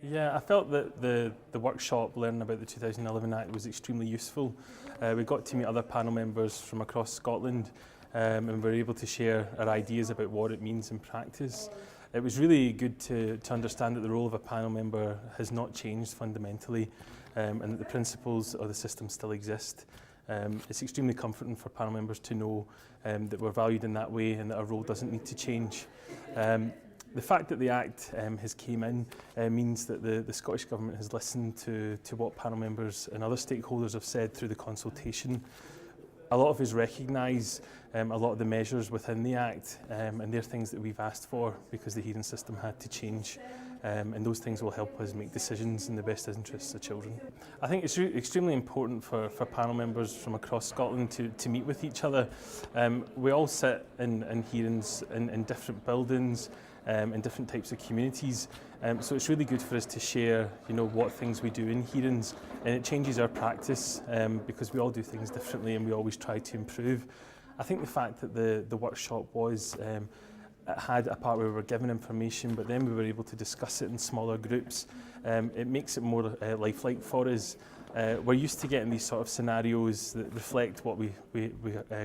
Yeah, I felt that the workshop learning about the 2011 Act was extremely useful. We got to meet other panel members from across Scotland and we were able to share our ideas about what it means in practice. It was really good to understand that the role of a panel member has not changed fundamentally and that the principles of the system still exist. It's extremely comforting for panel members to know that we're valued in that way and that our role doesn't need to change. The fact that the Act has came in means that the Scottish Government has listened to what panel members and other stakeholders have said through the consultation. A lot of us recognise a lot of the measures within the Act and they're things that we've asked for because the hearing system had to change and those things will help us make decisions in the best interests of children. I think it's extremely important for panel members from across Scotland to meet with each other. We all sit in hearings in different buildings, in different types of communities, so it's really good for us to share what things we do in hearings, and it changes our practice because we all do things differently and we always try to improve. I think the fact that the workshop had a part where we were given information but then we were able to discuss it in smaller groups, it makes it more lifelike for us. We're used to getting these sort of scenarios that reflect what we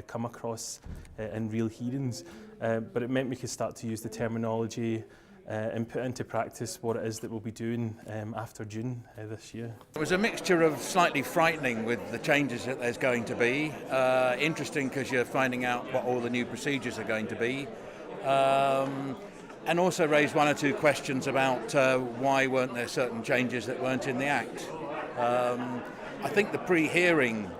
come across in real hearings, but it meant we could start to use the terminology and put into practice what it is that we'll be doing after June this year. It was a mixture of slightly frightening with the changes that there's going to be, interesting because you're finding out what all the new procedures are going to be, and also raised one or two questions about why weren't there certain changes that weren't in the Act. I think the pre-hearing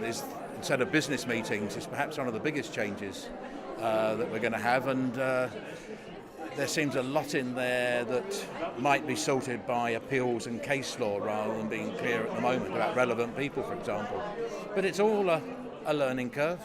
is, instead of business meetings, is perhaps one of the biggest changes that we're going to have, and there seems a lot in there that might be sorted by appeals and case law rather than being clear at the moment about relevant people, for example. But it's all a learning curve.